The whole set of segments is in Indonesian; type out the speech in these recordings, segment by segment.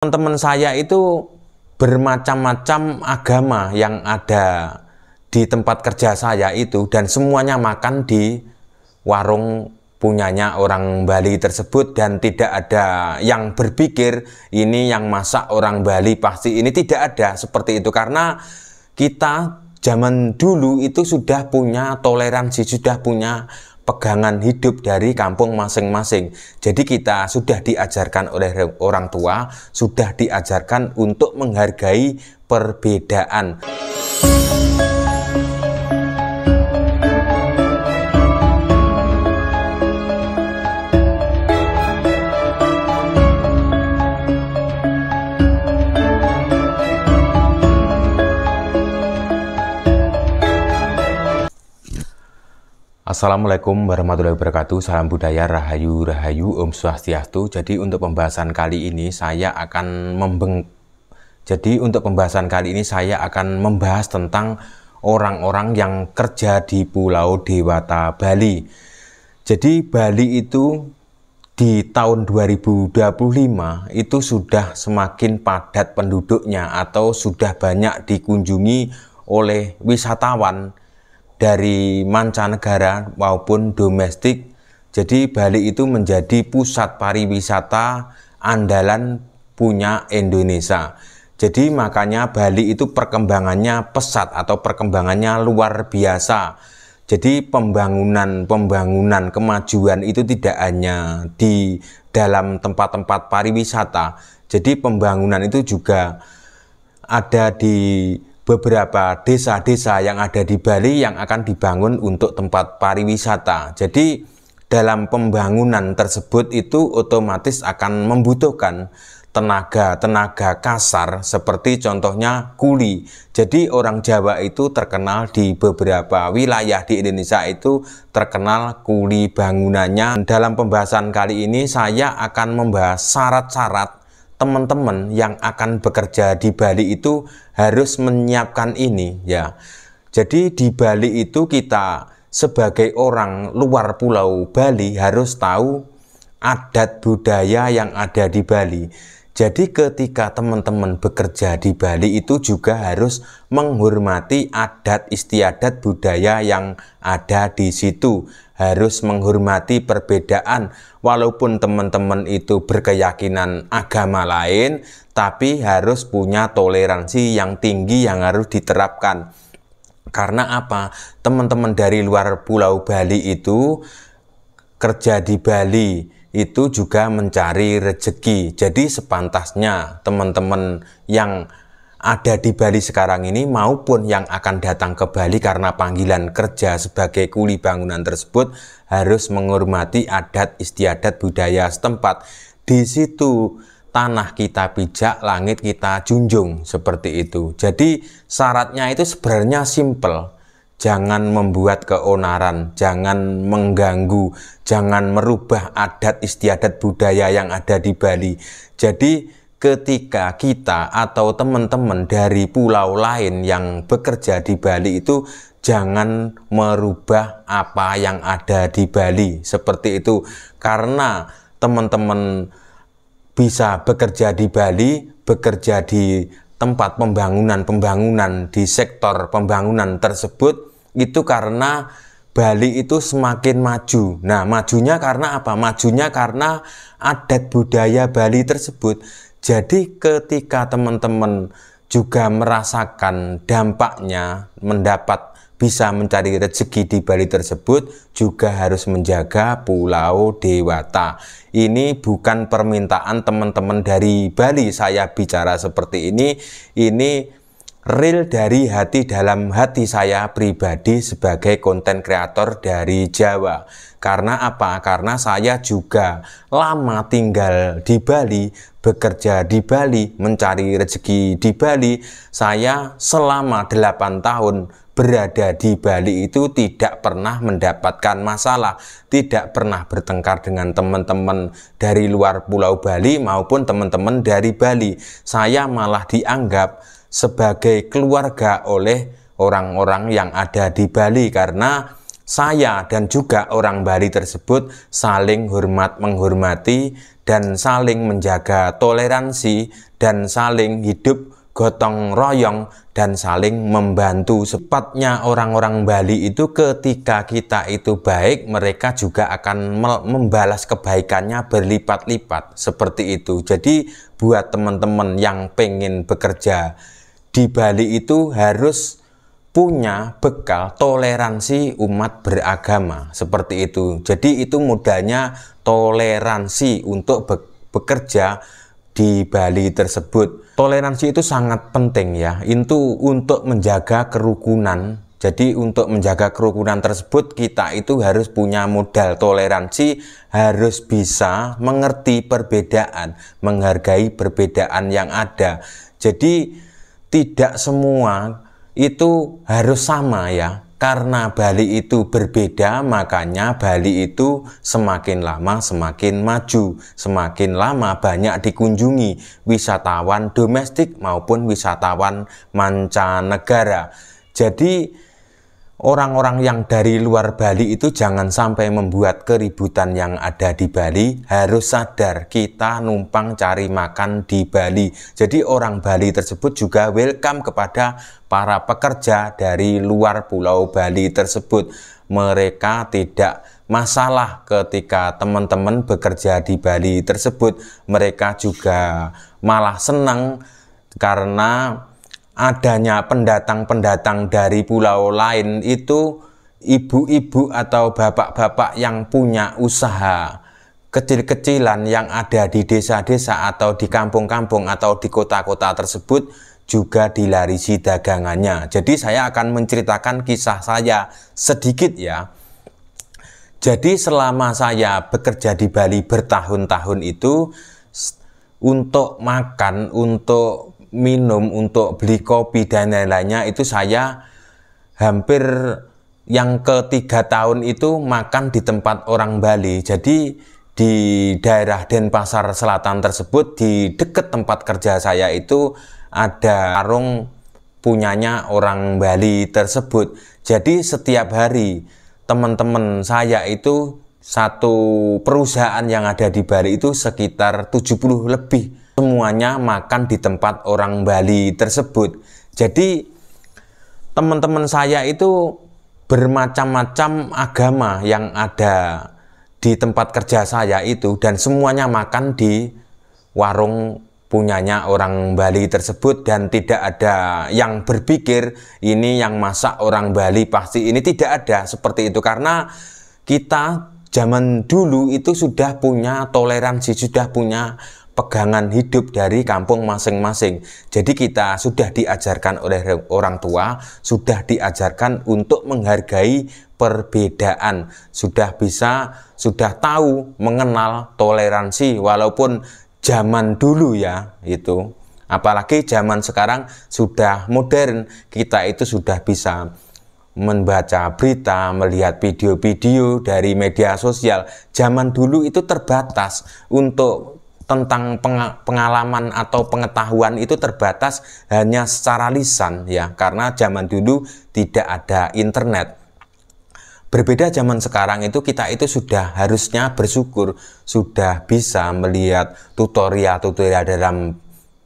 Teman-teman saya itu bermacam-macam agama yang ada di tempat kerja saya itu, dan semuanya makan di warung punyanya orang Bali tersebut, dan tidak ada yang berpikir ini yang masak orang Bali pasti ini, tidak ada seperti itu. Karena kita zaman dulu itu sudah punya toleransi, sudah punya pegangan hidup dari kampung masing-masing. Jadi kita sudah diajarkan oleh orang tua, sudah diajarkan untuk menghargai perbedaan. Assalamualaikum warahmatullahi wabarakatuh. Salam budaya, rahayu, rahayu, Om Swastiastu. Jadi untuk pembahasan kali ini saya akan membahas tentang orang-orang yang kerja di Pulau Dewata, Bali. Jadi Bali itu di tahun 2025 itu sudah semakin padat penduduknya, atau sudah banyak dikunjungi oleh wisatawan dari mancanegara maupun domestik. Jadi Bali itu menjadi pusat pariwisata andalan punya Indonesia. Jadi makanya Bali itu perkembangannya pesat atau perkembangannya luar biasa. Jadi pembangunan kemajuan itu tidak hanya di dalam tempat-tempat pariwisata. Jadi pembangunan itu juga ada di beberapa desa-desa yang ada di Bali yang akan dibangun untuk tempat pariwisata. Jadi dalam pembangunan tersebut itu otomatis akan membutuhkan tenaga kasar, seperti contohnya kuli. Jadi orang Jawa itu terkenal di beberapa wilayah di Indonesia itu terkenal kuli bangunannya. Dalam pembahasan kali ini saya akan membahas syarat-syarat teman-teman yang akan bekerja di Bali itu harus menyiapkan ini ya. Jadi di Bali itu kita sebagai orang luar Pulau Bali harus tahu adat budaya yang ada di Bali. Jadi ketika teman-teman bekerja di Bali itu juga harus menghormati adat istiadat budaya yang ada di situ. Harus menghormati perbedaan, walaupun teman-teman itu berkeyakinan agama lain, tapi harus punya toleransi yang tinggi yang harus diterapkan. Karena apa? Teman-teman dari luar Pulau Bali itu kerja di Bali itu juga mencari rezeki. Jadi sepantasnya teman-teman yang ada di Bali sekarang ini maupun yang akan datang ke Bali karena panggilan kerja sebagai kuli bangunan tersebut harus menghormati adat istiadat budaya setempat. Di situ tanah kita pijak, langit kita junjung, seperti itu. Jadi syaratnya itu sebenarnya simple. Jangan membuat keonaran, jangan mengganggu, jangan merubah adat istiadat budaya yang ada di Bali. Jadi ketika kita atau teman-teman dari pulau lain yang bekerja di Bali itu jangan merubah apa yang ada di Bali, seperti itu. Karena teman-teman bisa bekerja di Bali, bekerja di tempat pembangunan di sektor pembangunan tersebut itu karena Bali itu semakin maju. Nah, majunya karena apa? Majunya karena adat budaya Bali tersebut. Jadi ketika teman-teman juga merasakan dampaknya, bisa mencari rezeki di Bali tersebut, juga harus menjaga Pulau Dewata. Ini bukan permintaan teman-teman dari Bali, saya bicara seperti ini real dari hati, dalam hati saya pribadi sebagai konten kreator dari Jawa. Karena apa? Karena saya juga lama tinggal di Bali, bekerja di Bali, mencari rezeki di Bali. Saya selama 8 tahun berada di Bali itu tidak pernah mendapatkan masalah, tidak pernah bertengkar dengan teman-teman dari luar Pulau Bali maupun teman-teman dari Bali. Saya malah dianggap sebagai keluarga oleh orang-orang yang ada di Bali, karena saya dan juga orang Bali tersebut saling hormat menghormati dan saling menjaga toleransi dan saling hidup gotong royong dan saling membantu. Sifatnya orang-orang Bali itu ketika kita itu baik, mereka juga akan membalas kebaikannya berlipat-lipat, seperti itu. Jadi buat teman-teman yang pengen bekerja di Bali itu harus punya bekal toleransi umat beragama, seperti itu. Jadi itu modalnya toleransi untuk bekerja di Bali tersebut. Toleransi itu sangat penting ya, itu untuk menjaga kerukunan. Jadi untuk menjaga kerukunan tersebut kita itu harus punya modal toleransi, harus bisa mengerti perbedaan, menghargai perbedaan yang ada. Jadi tidak semua itu harus sama ya. Karena Bali itu berbeda, makanya Bali itu semakin lama semakin maju, semakin lama banyak dikunjungi wisatawan domestik maupun wisatawan mancanegara. Jadi orang-orang yang dari luar Bali itu jangan sampai membuat keributan yang ada di Bali. Harus sadar kita numpang cari makan di Bali. Jadi orang Bali tersebut juga welcome kepada para pekerja dari luar pulau Bali tersebut. Mereka tidak masalah ketika teman-teman bekerja di Bali tersebut. Mereka juga malah senang karena adanya pendatang-pendatang dari pulau lain itu ibu-ibu atau bapak-bapak yang punya usaha kecil-kecilan yang ada di desa-desa atau di kampung-kampung atau di kota-kota tersebut juga dilarisi dagangannya. Jadi saya akan menceritakan kisah saya sedikit ya. Jadi selama saya bekerja di Bali bertahun-tahun itu, untuk makan, untuk minum, untuk beli kopi dan lain-lainnya itu saya hampir yang ketiga tahun itu makan di tempat orang Bali. Jadi di daerah Denpasar Selatan tersebut, di dekat tempat kerja saya itu ada warung punyanya orang Bali tersebut. Jadi setiap hari teman-teman saya itu satu perusahaan yang ada di Bali itu sekitar 70 lebih. Semuanya makan di tempat orang Bali tersebut. Jadi teman-teman saya itu bermacam-macam agama yang ada di tempat kerja saya itu, dan semuanya makan di warung punyanya orang Bali tersebut, dan tidak ada yang berpikir ini yang masak orang Bali pasti ini, tidak ada seperti itu. Karena kita zaman dulu itu sudah punya toleransi, sudah punya pegangan hidup dari kampung masing-masing. Jadi kita sudah diajarkan oleh orang tua, sudah diajarkan untuk menghargai perbedaan, sudah tahu mengenal toleransi walaupun zaman dulu ya itu. Apalagi zaman sekarang sudah modern, kita itu sudah bisa membaca berita, melihat video-video dari media sosial. Zaman dulu itu terbatas untuk tentang pengalaman atau pengetahuan itu terbatas hanya secara lisan ya, karena zaman dulu tidak ada internet. Berbeda zaman sekarang itu kita itu sudah harusnya bersyukur sudah bisa melihat tutorial-tutorial dalam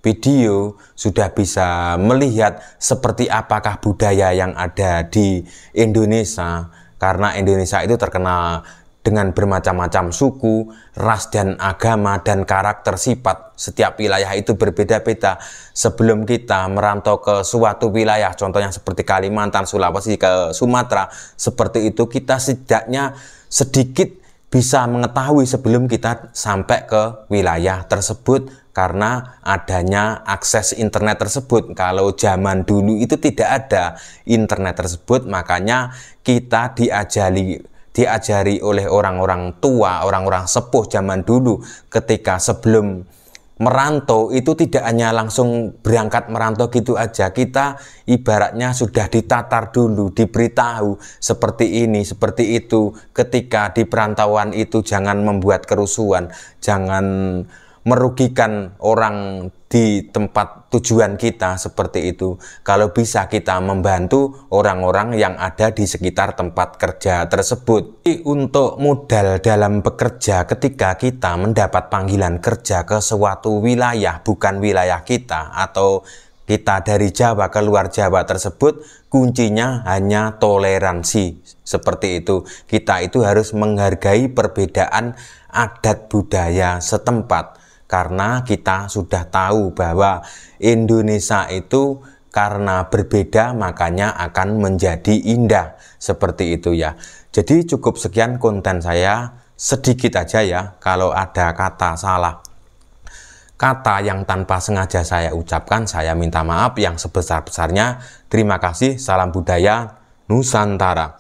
video, sudah bisa melihat seperti apakah budaya yang ada di Indonesia, karena Indonesia itu terkenal dengan bermacam-macam suku, ras dan agama dan karakter sifat. Setiap wilayah itu berbeda-beda. Sebelum kita merantau ke suatu wilayah, contohnya seperti Kalimantan, Sulawesi, ke Sumatera, seperti itu kita setidaknya sedikit bisa mengetahui sebelum kita sampai ke wilayah tersebut, karena adanya akses internet tersebut. Kalau zaman dulu itu tidak ada internet tersebut, makanya kita diajari oleh orang-orang tua, orang-orang sepuh zaman dulu ketika sebelum merantau itu tidak hanya langsung berangkat merantau gitu aja. Kita ibaratnya sudah ditatar dulu, diberitahu seperti ini, seperti itu. Ketika di perantauan itu jangan membuat kerusuhan, jangan merugikan orang di tempat tujuan kita seperti itu. Kalau bisa kita membantu orang-orang yang ada di sekitar tempat kerja tersebut. Untuk modal dalam bekerja ketika kita mendapat panggilan kerja ke suatu wilayah bukan wilayah kita, atau kita dari Jawa ke luar Jawa tersebut, kuncinya hanya toleransi. Seperti itu, kita itu harus menghargai perbedaan adat budaya setempat, karena kita sudah tahu bahwa Indonesia itu karena berbeda makanya akan menjadi indah. Seperti itu ya. Jadi cukup sekian konten saya, sedikit aja ya. Kalau ada kata salah, kata yang tanpa sengaja saya ucapkan, saya minta maaf yang sebesar-besarnya. Terima kasih, salam budaya Nusantara.